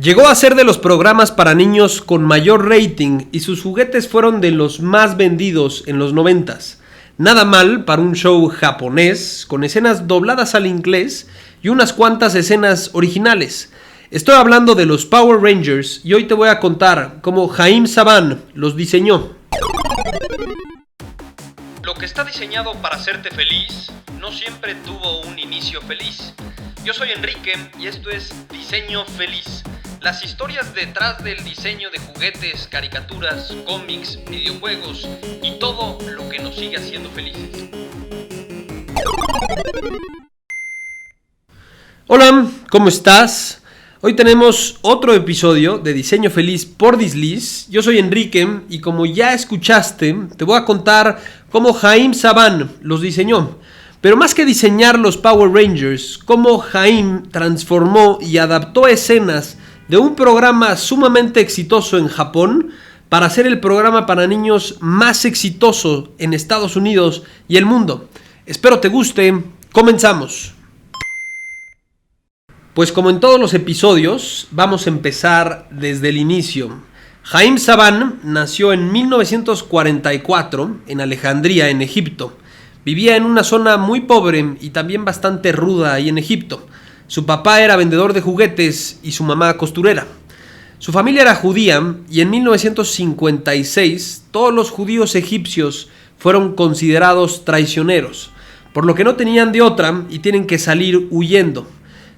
Llegó a ser de los programas para niños con mayor rating y sus juguetes fueron de los más vendidos en los 90s. Nada mal para un show japonés con escenas dobladas al inglés y unas cuantas escenas originales. Estoy hablando de los Power Rangers y hoy te voy a contar cómo Haim Saban los diseñó. Lo que está diseñado para hacerte feliz no siempre tuvo un inicio feliz. Yo soy Enrique y esto es Diseño Feliz. Las historias detrás del diseño de juguetes, caricaturas, cómics, videojuegos y todo lo que nos sigue haciendo felices. Hola, ¿cómo estás? Hoy tenemos otro episodio de Diseño Feliz por Disliz. Yo soy Enrique y como ya escuchaste, te voy a contar cómo Haim Saban los diseñó. Pero más que diseñar los Power Rangers, cómo Haim transformó y adaptó escenas de un programa sumamente exitoso en Japón para ser el programa para niños más exitoso en Estados Unidos y el mundo. Espero te guste. Comenzamos. Pues como en todos los episodios, vamos a empezar desde el inicio. Haim Saban nació en 1944 en Alejandría, en Egipto. Vivía en una zona muy pobre y también bastante ruda ahí en Egipto. Su papá era vendedor de juguetes y su mamá costurera. Su familia era judía y en 1956 todos los judíos egipcios fueron considerados traicioneros, por lo que no tenían de otra y tienen que salir huyendo.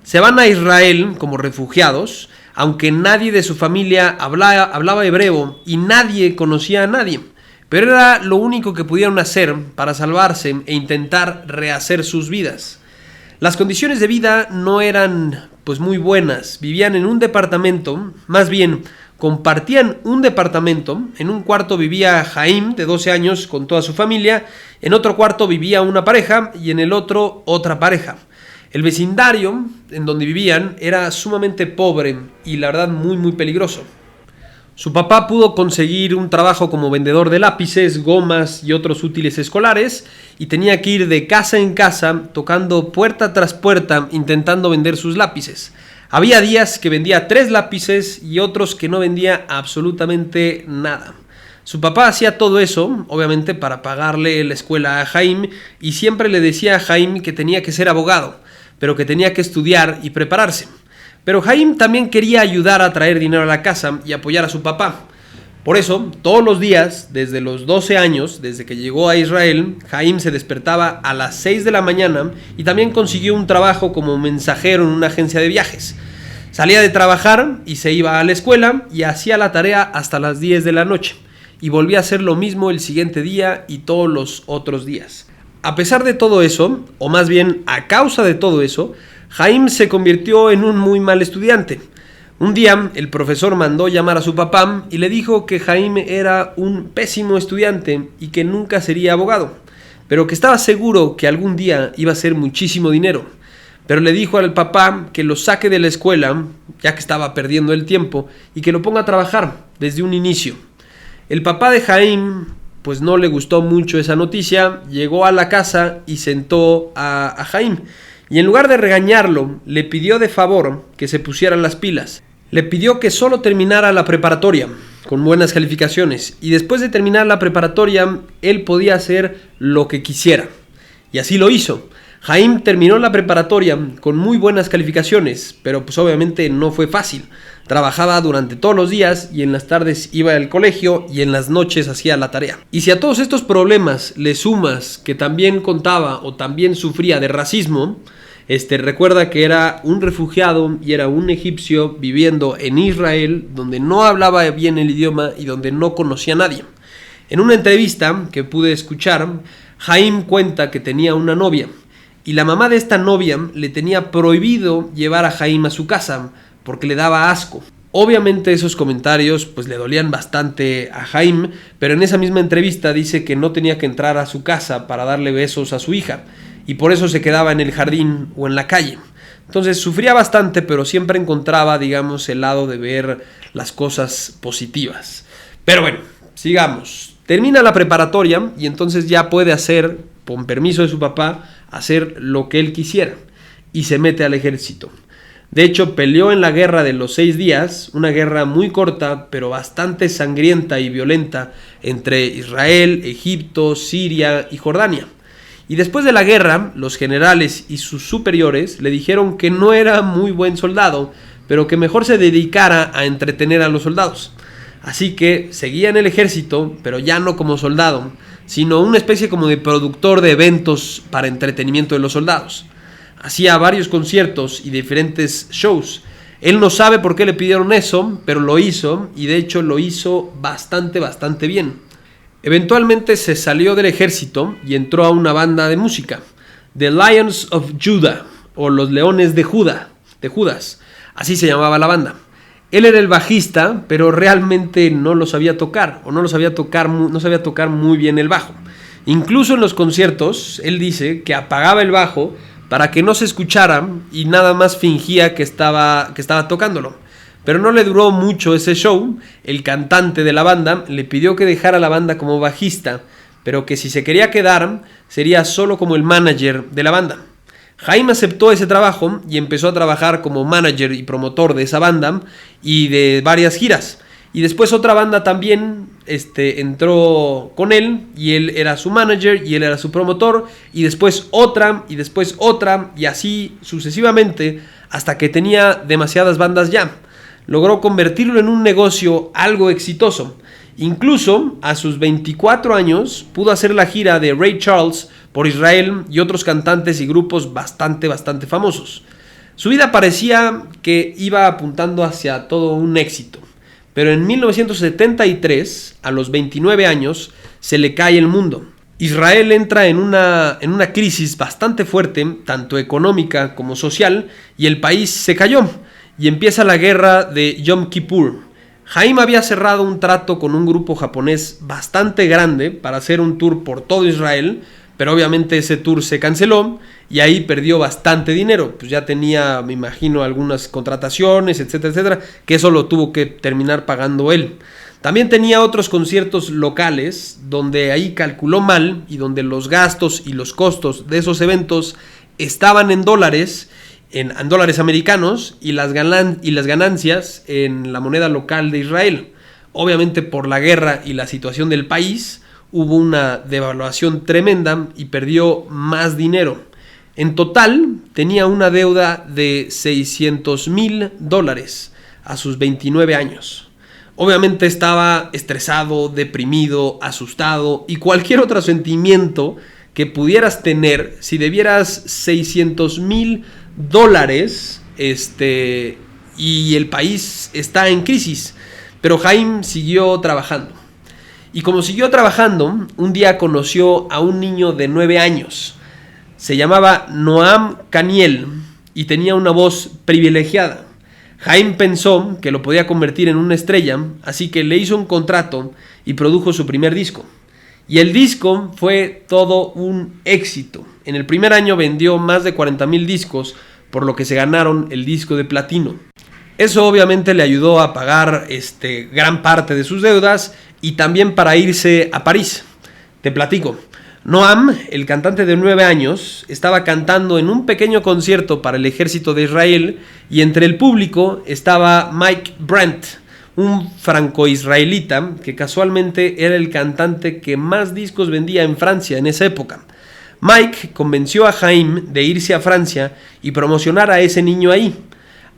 Se van a Israel como refugiados, aunque nadie de su familia hablaba hebreo y nadie conocía a nadie. Pero era lo único que pudieron hacer para salvarse e intentar rehacer sus vidas. Las condiciones de vida no eran pues muy buenas. Vivían en un departamento, más bien compartían un departamento. En un cuarto vivía Haim, de 12 años, con toda su familia. En otro cuarto vivía una pareja y en el otro otra pareja. El vecindario en donde vivían era sumamente pobre y la verdad muy peligroso. Su papá pudo conseguir un trabajo como vendedor de lápices, gomas y otros útiles escolares y tenía que ir de casa en casa tocando puerta tras puerta intentando vender sus lápices. Había días que vendía 3 lápices y otros que no vendía absolutamente nada. Su papá hacía todo eso, obviamente para pagarle la escuela a Haim y siempre le decía a Haim que tenía que ser abogado, pero que tenía que estudiar y prepararse. Pero Haim también quería ayudar a traer dinero a la casa y apoyar a su papá. Por eso, todos los días, desde los 12 años, desde que llegó a Israel, Haim se despertaba a las 6 de la mañana y también consiguió un trabajo como mensajero en una agencia de viajes. Salía de trabajar y se iba a la escuela y hacía la tarea hasta las 10 de la noche. Y volvía a hacer lo mismo el siguiente día y todos los otros días. A pesar de todo eso, o más bien a causa de todo eso, Haim se convirtió en un muy mal estudiante. Un día el profesor mandó llamar a su papá y le dijo que Haim era un pésimo estudiante y que nunca sería abogado, pero que estaba seguro que algún día iba a hacer muchísimo dinero. Pero le dijo al papá que lo saque de la escuela, ya que estaba perdiendo el tiempo, y que lo ponga a trabajar desde un inicio. El papá de Haim pues no le gustó mucho esa noticia, llegó a la casa y sentó a Haim. Y en lugar de regañarlo, le pidió de favor que se pusieran las pilas. Le pidió que solo terminara la preparatoria con buenas calificaciones y después de terminar la preparatoria, él podía hacer lo que quisiera. Y así lo hizo. Haim terminó la preparatoria con muy buenas calificaciones, pero pues obviamente no fue fácil. Trabajaba durante todos los días y en las tardes iba al colegio y en las noches hacía la tarea. Y si a todos estos problemas le sumas que también contaba o también sufría de racismo, recuerda que era un refugiado y era un egipcio viviendo en Israel donde no hablaba bien el idioma y donde no conocía a nadie. En una entrevista que pude escuchar, Haim cuenta que tenía una novia y la mamá de esta novia le tenía prohibido llevar a Haim a su casa porque le daba asco. Obviamente esos comentarios pues le dolían bastante a Haim, pero en esa misma entrevista dice que no tenía que entrar a su casa para darle besos a su hija y por eso se quedaba en el jardín o en la calle. Entonces sufría bastante, pero siempre encontraba, digamos, el lado de ver las cosas positivas. Pero bueno, sigamos. Termina la preparatoria y entonces ya puede hacer, con permiso de su papá, hacer lo que él quisiera y se mete al ejército. De hecho, peleó en la Guerra de los 6 días, una guerra muy corta, pero bastante sangrienta y violenta entre Israel, Egipto, Siria y Jordania. Y después de la guerra, los generales y sus superiores le dijeron que no era muy buen soldado, pero que mejor se dedicara a entretener a los soldados. Así que seguía en el ejército, pero ya no como soldado, sino una especie como de productor de eventos para entretenimiento de los soldados. Hacía varios conciertos y diferentes shows. Él no sabe por qué le pidieron eso, pero lo hizo, y de hecho lo hizo bastante bien. Eventualmente se salió del ejército y entró a una banda de música, The Lions of Judah, o los Leones de Judas, así se llamaba la banda. Él era el bajista, pero realmente no lo sabía tocar, o no sabía tocar muy bien el bajo. Incluso en los conciertos, él dice que apagaba el bajo para que no se escuchara y nada más fingía que estaba tocándolo. Pero no le duró mucho ese show. El cantante de la banda le pidió que dejara la banda como bajista, pero que si se quería quedar, sería solo como el manager de la banda. Haim aceptó ese trabajo y empezó a trabajar como manager y promotor de esa banda y de varias giras. Y después otra banda también entró con él, y él era su manager y él era su promotor, y después otra, y así sucesivamente, hasta que tenía demasiadas bandas ya. Logró convertirlo en un negocio algo exitoso. Incluso a sus 24 años pudo hacer la gira de Ray Charles por Israel y otros cantantes y grupos bastante famosos. Su vida parecía que iba apuntando hacia todo un éxito. Pero en 1973, a los 29 años, se le cae el mundo. Israel entra en una crisis bastante fuerte, tanto económica como social, y el país se cayó, y empieza la guerra de Yom Kippur. Haim había cerrado un trato con un grupo japonés bastante grande para hacer un tour por todo Israel, pero obviamente ese tour se canceló y ahí perdió bastante dinero. Pues ya tenía, me imagino, algunas contrataciones, etcétera, que eso lo tuvo que terminar pagando él. También tenía otros conciertos locales donde ahí calculó mal y donde los gastos y los costos de esos eventos estaban en dólares americanos, y las ganancias en la moneda local de Israel. Obviamente por la guerra y la situación del país hubo una devaluación tremenda y perdió más dinero. En total tenía una deuda de $600,000 a sus 29 años. Obviamente estaba estresado, deprimido, asustado y cualquier otro sentimiento que pudieras tener si debieras $600,000 y el país está en crisis. Pero Haim siguió trabajando. Y como siguió trabajando, un día conoció a un niño de 9 años. Se llamaba Noam Caniel y tenía una voz privilegiada. Haim pensó que lo podía convertir en una estrella, así que le hizo un contrato y produjo su primer disco. Y el disco fue todo un éxito. En el primer año vendió más de 40,000 discos, por lo que se ganaron el disco de platino. Eso obviamente le ayudó a pagar gran parte de sus deudas y también para irse a París. Te platico. Noam, el cantante de 9 años, estaba cantando en un pequeño concierto para el ejército de Israel, y entre el público estaba Mike Brandt, un franco-israelita que casualmente era el cantante que más discos vendía en Francia en esa época. Mike convenció a Haim de irse a Francia y promocionar a ese niño ahí.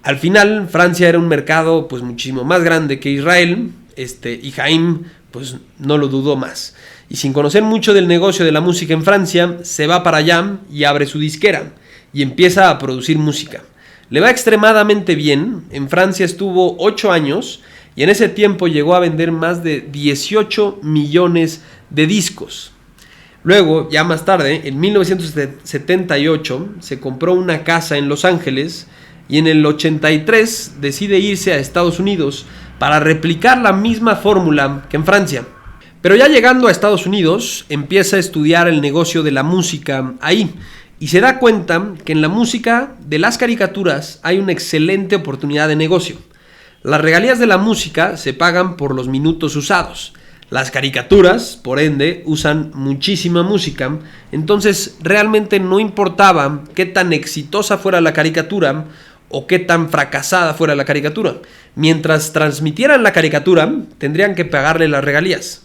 Al final, Francia era un mercado pues muchísimo más grande que Israel, y Haim pues no lo dudó más. Y sin conocer mucho del negocio de la música en Francia, se va para allá y abre su disquera y empieza a producir música. Le va extremadamente bien. En Francia estuvo 8 años y en ese tiempo llegó a vender más de 18 millones de discos. Luego, ya más tarde, en 1978, se compró una casa en Los Ángeles y en el 83 decide irse a Estados Unidos para replicar la misma fórmula que en Francia. Pero ya llegando a Estados Unidos, empieza a estudiar el negocio de la música ahí y se da cuenta que en la música de las caricaturas hay una excelente oportunidad de negocio. Las regalías de la música se pagan por los minutos usados. Las caricaturas, por ende, usan muchísima música, entonces realmente no importaba qué tan exitosa fuera la caricatura o qué tan fracasada fuera la caricatura. Mientras transmitieran la caricatura, tendrían que pagarle las regalías.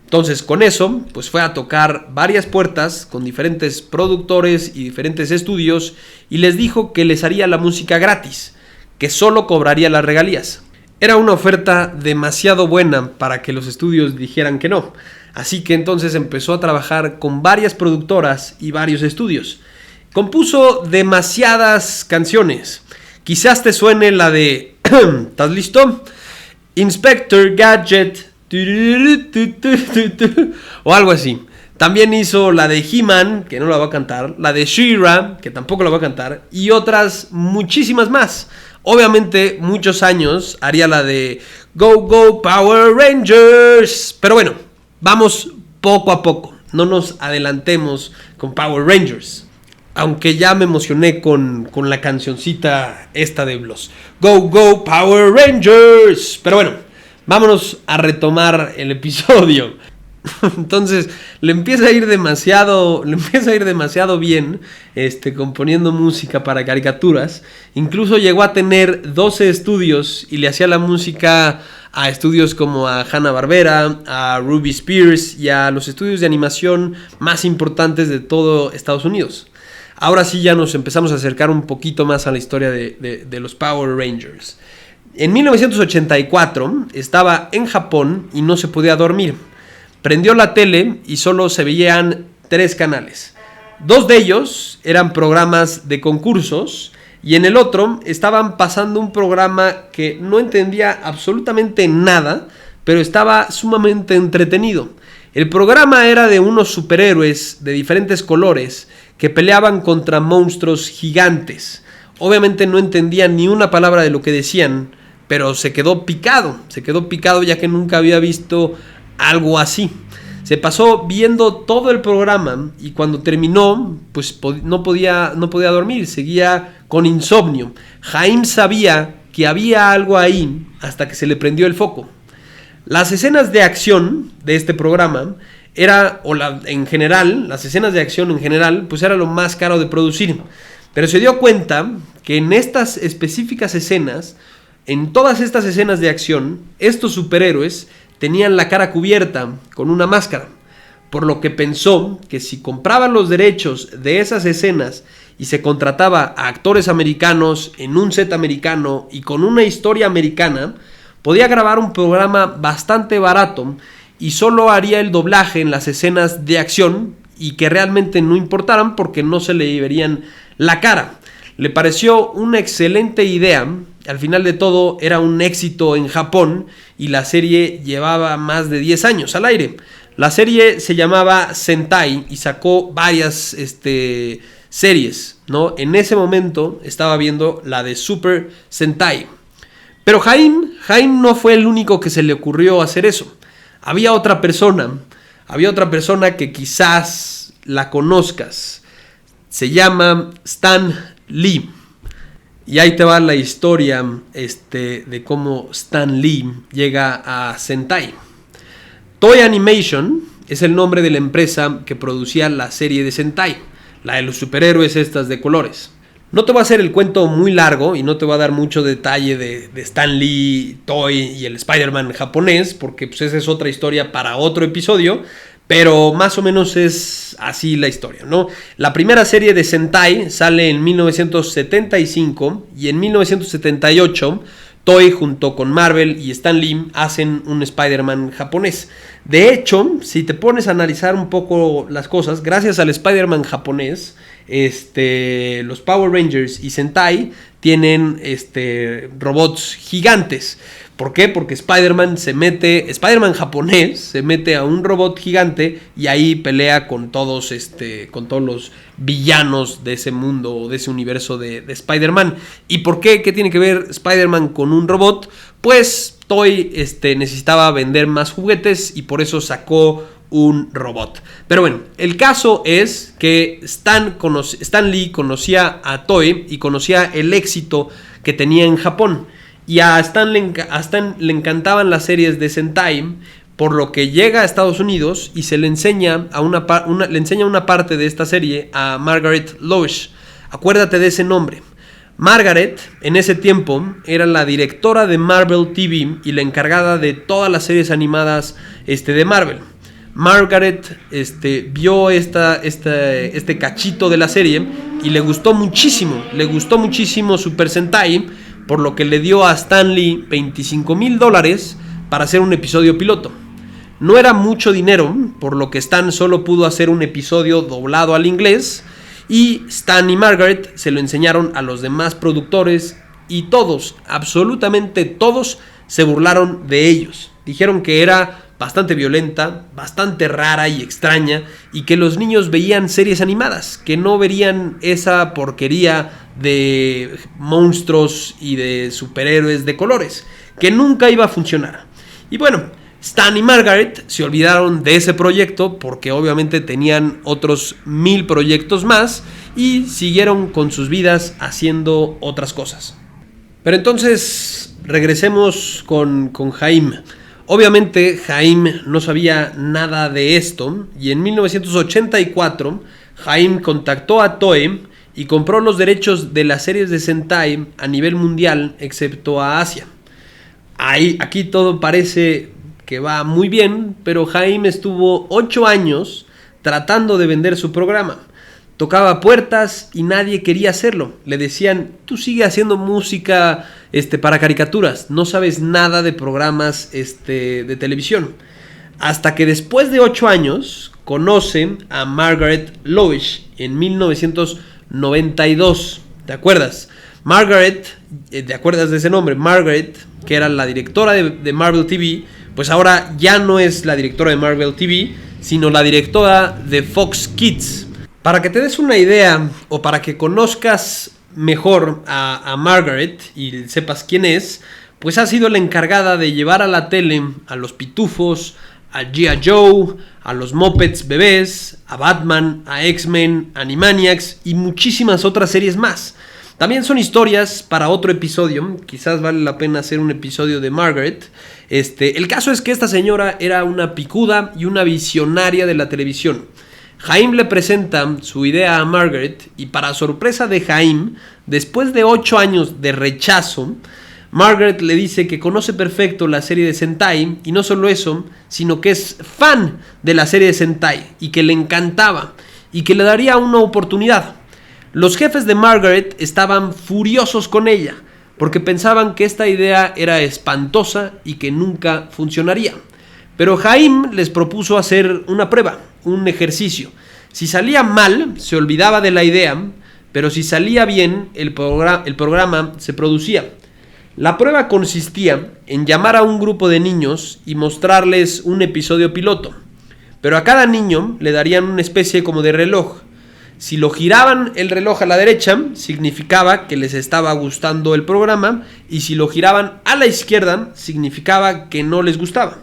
Entonces, con eso, pues fue a tocar varias puertas con diferentes productores y diferentes estudios y les dijo que les haría la música gratis, que solo cobraría las regalías. Era una oferta demasiado buena para que los estudios dijeran que no. Así que entonces empezó a trabajar con varias productoras y varios estudios. Compuso demasiadas canciones. Quizás te suene la de... ¿Estás listo? Inspector Gadget... o algo así. También hizo la de He-Man, que no la va a cantar, la de She-Ra, que tampoco la va a cantar, y otras muchísimas más. Obviamente, muchos años haría la de Go Go Power Rangers. Pero bueno, vamos poco a poco. No nos adelantemos con Power Rangers. Aunque ya me emocioné con la cancioncita esta de los Go Go Power Rangers. Pero bueno, vámonos a retomar el episodio. Entonces le empieza a ir demasiado bien componiendo música para caricaturas. Incluso llegó a tener 12 estudios y le hacía la música a estudios como a Hanna-Barbera, a Ruby Spears y a los estudios de animación más importantes de todo Estados Unidos. Ahora sí ya nos empezamos a acercar un poquito más a la historia de los Power Rangers. En 1984 estaba en Japón y no se podía dormir. Prendió la tele y solo se veían 3 canales. 2 de ellos eran programas de concursos y en el otro estaban pasando un programa que no entendía absolutamente nada, pero estaba sumamente entretenido. El programa era de unos superhéroes de diferentes colores que peleaban contra monstruos gigantes. Obviamente no entendía ni una palabra de lo que decían, pero se quedó picado ya que nunca había visto algo así. Se pasó viendo todo el programa y cuando terminó, pues no podía dormir, seguía con insomnio. Jaime sabía que había algo ahí hasta que se le prendió el foco. Las escenas de acción de este programa las escenas de acción en general, pues era lo más caro de producir. Pero se dio cuenta que en estas específicas escenas, en todas estas escenas de acción, estos superhéroes tenían la cara cubierta con una máscara, por lo que pensó que si compraban los derechos de esas escenas y se contrataba a actores americanos en un set americano y con una historia americana, podía grabar un programa bastante barato y solo haría el doblaje en las escenas de acción y que realmente no importaran porque no se le verían la cara. Le pareció una excelente idea. Al final de todo era un éxito en Japón y la serie llevaba más de 10 años al aire. La serie se llamaba Sentai y sacó varias series, ¿no? En ese momento estaba viendo la de Super Sentai. Pero Jaime no fue el único que se le ocurrió hacer eso. Había otra persona que quizás la conozcas. Se llama Stan Lee. Y ahí te va la historia de cómo Stan Lee llega a Sentai. Toei Animation es el nombre de la empresa que producía la serie de Sentai, la de los superhéroes estas de colores. No te voy a hacer el cuento muy largo y no te voy a dar mucho detalle de Stan Lee, Toei y el Spider-Man japonés, porque pues esa es otra historia para otro episodio. Pero más o menos es así la historia, ¿no? La primera serie de Sentai sale en 1975 y en 1978 Toei junto con Marvel y Stan Lee hacen un Spider-Man japonés. De hecho, si te pones a analizar un poco las cosas, gracias al Spider-Man japonés, los Power Rangers y Sentai tienen robots gigantes. ¿Por qué? Porque Spider-Man japonés se mete a un robot gigante y ahí pelea con todos los villanos de ese mundo o de ese universo de Spider-Man. ¿Y por qué? ¿Qué tiene que ver Spider-Man con un robot? Pues Toei necesitaba vender más juguetes y por eso sacó un robot. Pero bueno, el caso es que Stan Lee conocía a Toei y conocía el éxito que tenía en Japón. Y a Stan le encantaban las series de Sentai, por lo que llega a Estados Unidos y se le enseña una parte de esta serie a Margaret Loesch. Acuérdate de ese nombre. Margaret, en ese tiempo, era la directora de Marvel TV y la encargada de todas las series animadas de Marvel. Margaret vio este cachito de la serie y le gustó muchísimo Super Sentai, por lo que le dio a Stan Lee $25,000 para hacer un episodio piloto. No era mucho dinero, por lo que Stan solo pudo hacer un episodio doblado al inglés, y Stan y Margaret se lo enseñaron a los demás productores y todos, absolutamente todos, se burlaron de ellos. Dijeron que era bastante violenta, bastante rara y extraña, y que los niños veían series animadas, que no verían esa porquería de monstruos y de superhéroes de colores, que nunca iba a funcionar. Y bueno, Stan y Margaret se olvidaron de ese proyecto porque obviamente tenían otros 1000 proyectos más y siguieron con sus vidas haciendo otras cosas. Pero entonces regresemos con Haim. Obviamente Haim no sabía nada de esto y en 1984 Haim contactó a Toei y compró los derechos de las series de Sentai a nivel mundial excepto a Asia. Aquí todo parece que va muy bien, pero Haim estuvo 8 años tratando de vender su programa. Tocaba puertas y nadie quería hacerlo. Le decían, tú sigue haciendo música para caricaturas, no sabes nada de programas de televisión. Hasta que después de 8 años conoce a Margaret Loesch en 1992. ¿Te acuerdas? Margaret, ¿te acuerdas de ese nombre? Margaret, que era la directora de Marvel TV, pues ahora ya no es la directora de Marvel TV, sino la directora de Fox Kids. Para que te des una idea o para que conozcas mejor a Margaret y sepas quién es, pues ha sido la encargada de llevar a la tele a los Pitufos, a G.I. Joe, a los Muppets bebés, a Batman, a X-Men, a Animaniacs y muchísimas otras series más. También son historias para otro episodio, quizás vale la pena hacer un episodio de Margaret. El caso es que esta señora era una picuda y una visionaria de la televisión. Haim le presenta su idea a Margaret y para sorpresa de Haim, después de 8 años de rechazo, Margaret le dice que conoce perfecto la serie de Sentai y no solo eso, sino que es fan de la serie de Sentai y que le encantaba y que le daría una oportunidad. Los jefes de Margaret estaban furiosos con ella porque pensaban que esta idea era espantosa y que nunca funcionaría. Pero Haim les propuso hacer una prueba, un ejercicio. Si salía mal, se olvidaba de la idea, pero si salía bien, el programa se producía. La prueba consistía en llamar a un grupo de niños y mostrarles un episodio piloto. Pero a cada niño le darían una especie como de reloj. Si lo giraban el reloj a la derecha, significaba que les estaba gustando el programa, y si lo giraban a la izquierda, significaba que no les gustaba.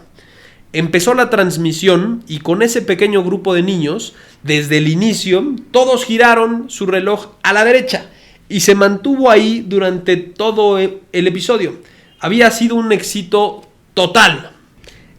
Empezó la transmisión y con ese pequeño grupo de niños, desde el inicio, todos giraron su reloj a la derecha y se mantuvo ahí durante todo el episodio. Había sido un éxito total.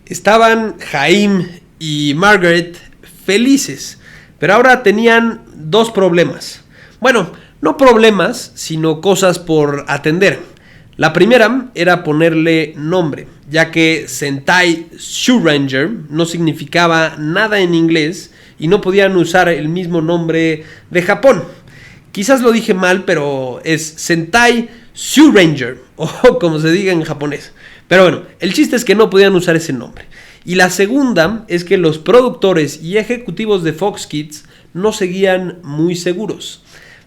Estaban Haim y Margaret felices, pero ahora tenían 2 problemas. Bueno, no problemas, sino cosas por atender. La primera era ponerle nombre, ya que Sentai Zyuranger no significaba nada en inglés y no podían usar el mismo nombre de Japón. Quizás lo dije mal, pero es Sentai Zyuranger, o como se diga en japonés. Pero bueno, el chiste es que no podían usar ese nombre. Y la segunda es que los productores y ejecutivos de Fox Kids no seguían muy seguros.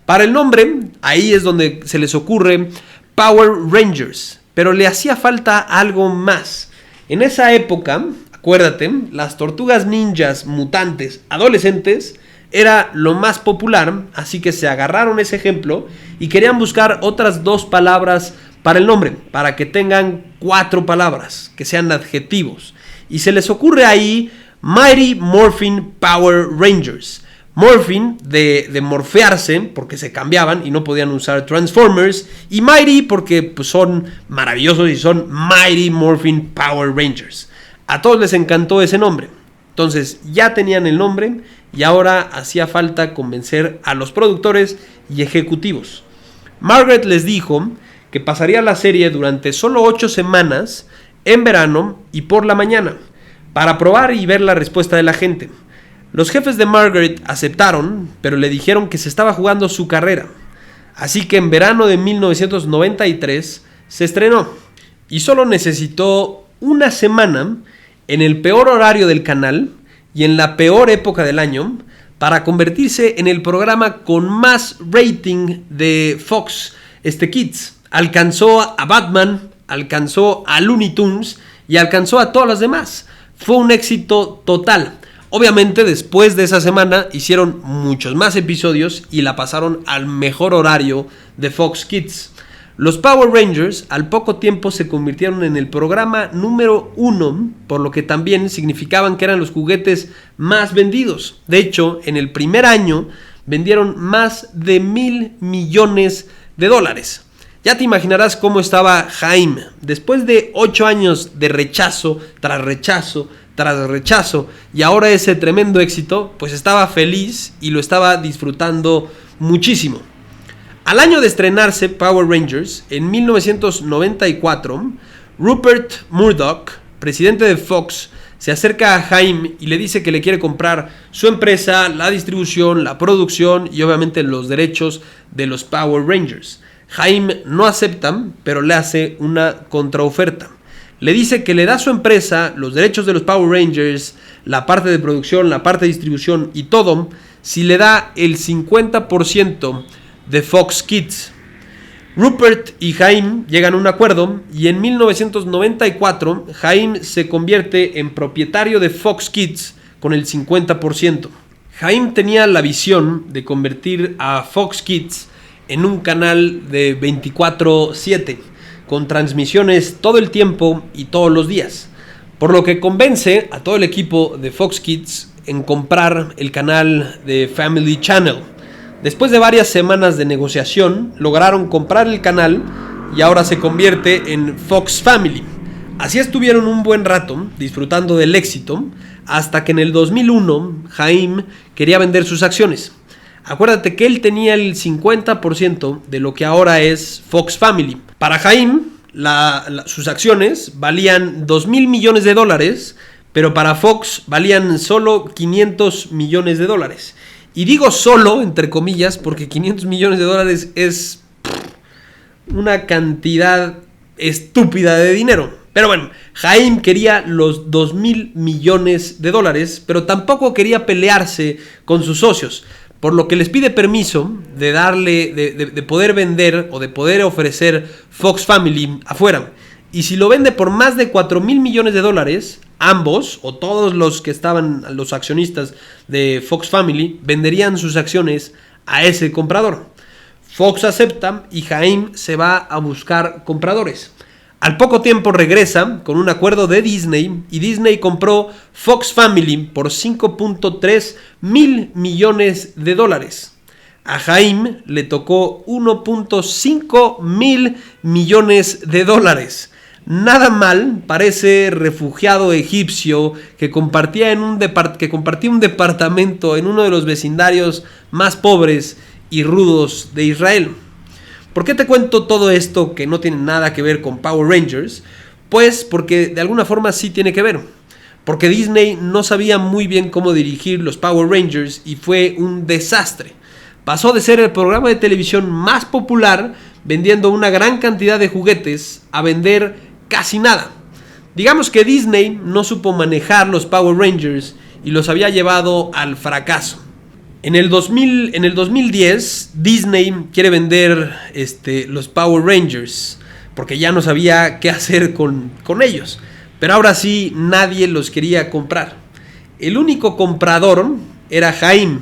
Para el nombre, ahí es donde se les ocurre Power Rangers, pero le hacía falta algo más. En esa época, acuérdate, las tortugas ninjas mutantes adolescentes era lo más popular, así que se agarraron ese ejemplo y querían buscar otras 2 palabras para el nombre, para que tengan 4 palabras, que sean adjetivos. Y se les ocurre ahí Mighty Morphin Power Rangers. Morphin de morfearse, porque se cambiaban y no podían usar Transformers, y Mighty porque pues, son maravillosos y son Mighty Morphin Power Rangers. A todos les encantó ese nombre. Entonces ya tenían el nombre y ahora hacía falta convencer a los productores y ejecutivos. Margaret les dijo que pasaría la serie durante solo 8 semanas, en verano y por la mañana, para probar y ver la respuesta de la gente. Los jefes de Margaret aceptaron, pero le dijeron que se estaba jugando su carrera. Así que en verano de 1993 se estrenó y solo necesitó una semana en el peor horario del canal y en la peor época del año para convertirse en el programa con más rating de Fox Kids. Alcanzó a Batman, alcanzó a Looney Tunes y alcanzó a todas las demás. Fue un éxito total. Obviamente después de esa semana hicieron muchos más episodios y la pasaron al mejor horario de Fox Kids. Los Power Rangers al poco tiempo se convirtieron en el programa número 1, por lo que también significaban que eran los juguetes más vendidos. De hecho, en el primer año vendieron más de $1,000 millones. Ya te imaginarás cómo estaba Haim. Después de 8 años de rechazo tras rechazo tras rechazo y ahora ese tremendo éxito, pues estaba feliz y lo estaba disfrutando muchísimo. Al año de estrenarse Power Rangers, en 1994, Rupert Murdoch, presidente de Fox, se acerca a Haim y le dice que le quiere comprar su empresa, la distribución, la producción y obviamente los derechos de los Power Rangers. Haim no acepta, pero le hace una contraoferta. Le dice que le da su empresa, los derechos de los Power Rangers, la parte de producción, la parte de distribución y todo, si le da el 50% de Fox Kids. Rupert y Haim llegan a un acuerdo y en 1994 Haim se convierte en propietario de Fox Kids con el 50%. Haim tenía la visión de convertir a Fox Kids en un canal de 24/7 con transmisiones todo el tiempo y todos los días, por lo que convence a todo el equipo de Fox Kids en comprar el canal de Family Channel. Después de varias semanas de negociación, lograron comprar el canal y ahora se convierte en Fox Family. Así estuvieron un buen rato disfrutando del éxito, hasta que en el 2001 Haim quería vender sus acciones. Acuérdate que él tenía el 50% de lo que ahora es Fox Family. Para Haim, sus acciones valían $2,000 millones, pero para Fox valían solo $500 millones. Y digo solo, entre comillas, porque $500 millones es una cantidad estúpida de dinero. Pero bueno, Haim quería los $2,000 millones, pero tampoco quería pelearse con sus socios, por lo que les pide permiso de poder vender o de poder ofrecer Fox Family afuera. Y si lo vende por más de $4,000 millones, ambos o todos los que estaban, los accionistas de Fox Family, venderían sus acciones a ese comprador. Fox acepta y Haim se va a buscar compradores. Al poco tiempo regresa con un acuerdo de Disney y Disney compró Fox Family por $5.3 mil millones. A Haim le tocó $1.5 mil millones. Nada mal para ese refugiado egipcio que compartía un departamento en uno de los vecindarios más pobres y rudos de Israel. ¿Por qué te cuento todo esto que no tiene nada que ver con Power Rangers? Pues porque de alguna forma sí tiene que ver. Porque Disney no sabía muy bien cómo dirigir los Power Rangers y fue un desastre. Pasó de ser el programa de televisión más popular, vendiendo una gran cantidad de juguetes, a vender casi nada. Digamos que Disney no supo manejar los Power Rangers y los había llevado al fracaso. En el 2010, Disney quiere vender los Power Rangers porque ya no sabía qué hacer con ellos. Pero ahora sí, nadie los quería comprar. El único comprador era Haim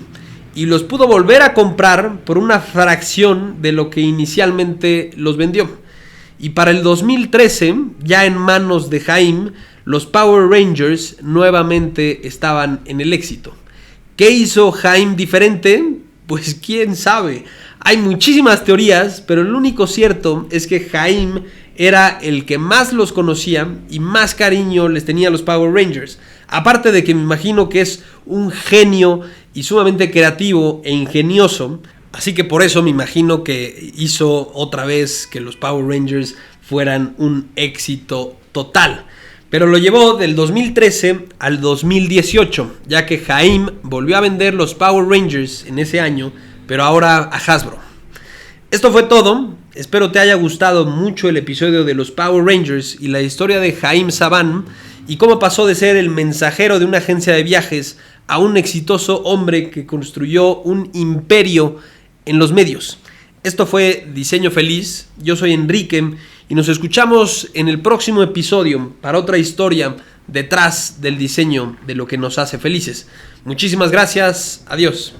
y los pudo volver a comprar por una fracción de lo que inicialmente los vendió. Y para el 2013, ya en manos de Haim, los Power Rangers nuevamente estaban en el éxito. ¿Qué hizo Haim diferente? Pues quién sabe. Hay muchísimas teorías, pero lo único cierto es que Haim era el que más los conocía y más cariño les tenía a los Power Rangers. Aparte de que me imagino que es un genio y sumamente creativo e ingenioso, Así que por eso me imagino que hizo otra vez que los Power Rangers fueran un éxito total. Pero lo llevó del 2013 al 2018, ya que Haim volvió a vender los Power Rangers en ese año, pero ahora a Hasbro. Esto fue todo. Espero te haya gustado mucho el episodio de los Power Rangers y la historia de Haim Saban y cómo pasó de ser el mensajero de una agencia de viajes a un exitoso hombre que construyó un imperio en los medios. Esto fue Diseño Feliz. Yo soy Enrique y nos escuchamos en el próximo episodio para otra historia detrás del diseño de lo que nos hace felices. Muchísimas gracias. Adiós.